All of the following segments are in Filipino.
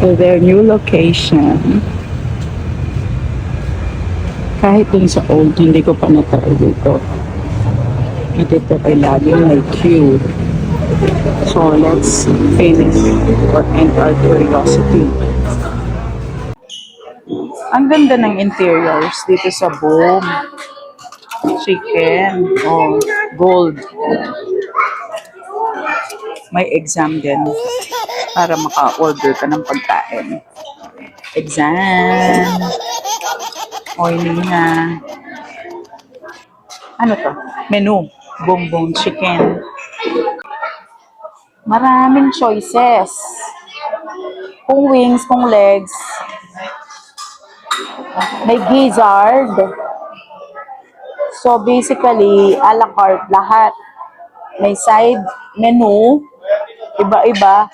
to their new location. Kahit dun sa old, hindi ko pa na-try dito. At ito ay laging may queue. So let's finish or end our curiosity. Ang ganda ng interiors dito sa Boom Chicken. Oh, gold. May exam din para maka-order ka ng pagkain. Exam. O, hindi na. Ano to? Menu. Boom Chicken. Maraming choices. Kung wings, kung legs. May gizzard. So basically, a la carte lahat. May side menu. Iba-iba.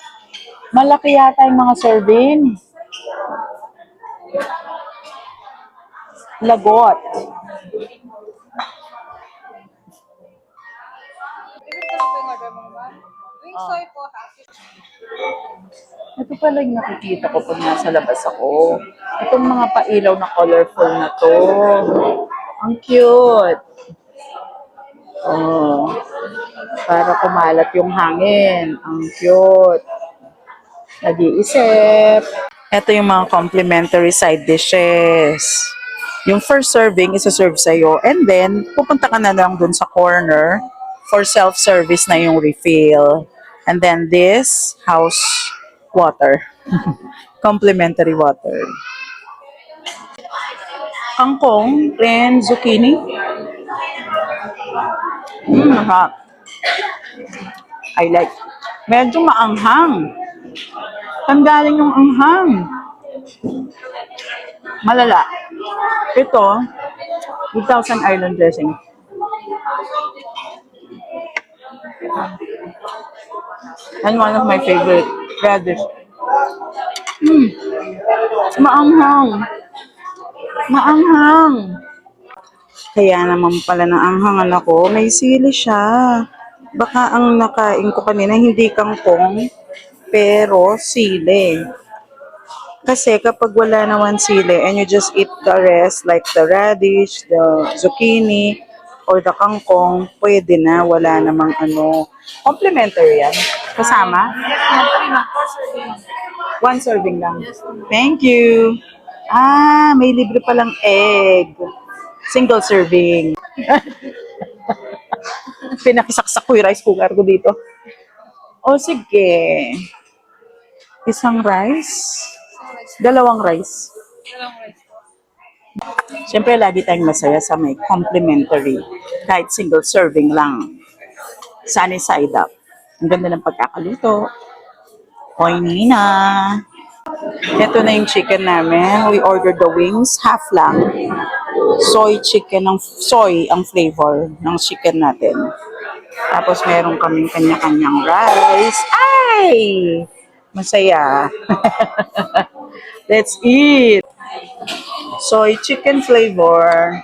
Malaki yata yung mga serving. Lagot. Ito pala yung nakikita ko pag nasa labas ako. Itong mga pailaw na colorful na to. Ang cute. Oh, para kumalat yung hangin. Ang cute. Nag-iisip. Ito yung mga complimentary side dishes. Yung first serving, isa-serve sa'yo. And then, pupunta ka na lang dun sa corner for self-service na yung refill. And then this, house water. Complimentary water. Kangkong and zucchini. Hot. I like. Medyo maanghang. Tanggalin yung anghang. Malala. Ito, 2,000 island dressing. And one of my favorite radish. Maanghang. Maanghang. Kaya naman pala ng anghangan ako, may sili siya. Baka ang nakain ko kanina hindi kangkong, pero sili. Kasi kapag wala naman sili and you just eat the rest like the radish, the zucchini, or the kangkong, pwede na, wala namang ano. Complimentary yan. Kasama? One serving lang. Thank you. Ah, may libre palang egg. Single serving. Pinakisaksak ko yung rice cooker ko dito. O sige. Isang rice. Dalawang rice. Siyempre, lagi tayong masaya sa may complimentary. Kahit single serving lang. Sunny side up. Ang ganda ng pagkakaluto. Hoy, Nina. Ito na yung chicken namin. We ordered the wings, half lang. Soy ang flavor ng chicken natin. Tapos meron kaming kanya-kanyang rice. Ay! Masaya. Let's eat. Soy chicken flavor.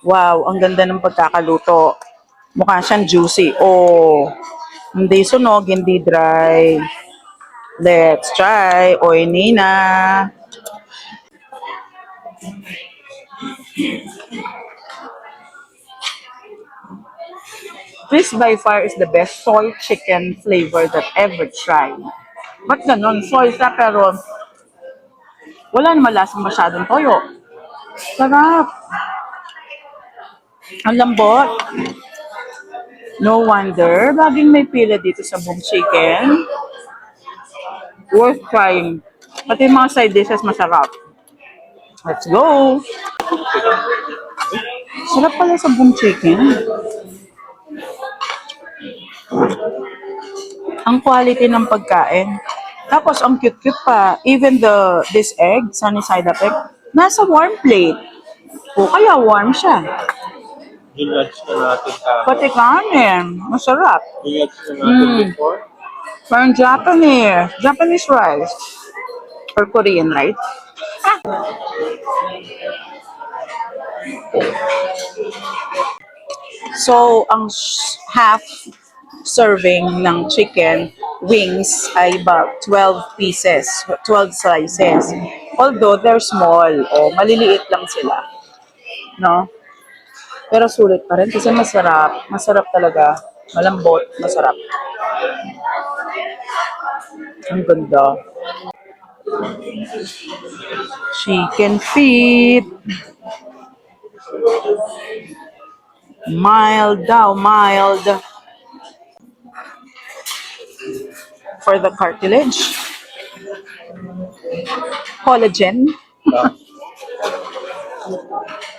Wow, ang ganda ng pagkakaluto. Mukha siyang juicy. Oh, hindi sunog, hindi dry. Let's try. Oy, Nina. This by far is the best soy chicken flavor that ever tried. Ba't ganon? Soy siya pero wala naman lasang masyadong toyo. Sarap. Ang lambot. No wonder, laging may pila dito sa Boom Chicken. Worth trying. Pati yung mga side dishes masarap. Let's go! Sarap pala sa Boom Chicken. Ang quality ng pagkain. Tapos ang cute-cute pa. Even this egg, sunny side up egg, nasa warm plate. O kaya warm siya. Ginudge na natin ka. Pati kanin. Masarap. Ginudge na natin before. Parang Japanese rice. Or Korean rice. So, ang half serving ng chicken wings ay about 12 pieces, 12 slices. Although they're small, maliliit lang sila, no? Pero sulit pa rin kasi masarap. Masarap talaga. Malambot, masarap. Ang ganda. Chicken feet. Mild daw, mild. For the cartilage. Collagen.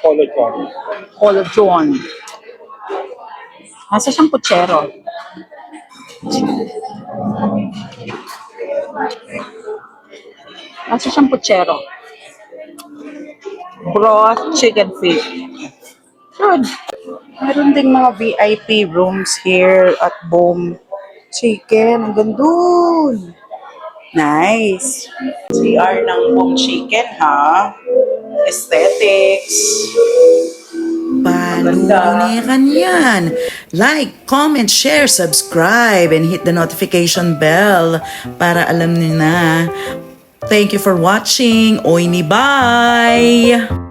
Collagen. Collagen. Nasa siyang putsero. Nasa siyang putsero. Broth chicken feet. Good. Meron ding mga VIP rooms here at Boom Chicken. Ang gandun. Nice. CR ng Boom Chicken, ha? Aesthetics. Palunikan yan. Like, comment, share, subscribe, and hit the notification bell para alam niyo na. Thank you for watching. Oy ni bye!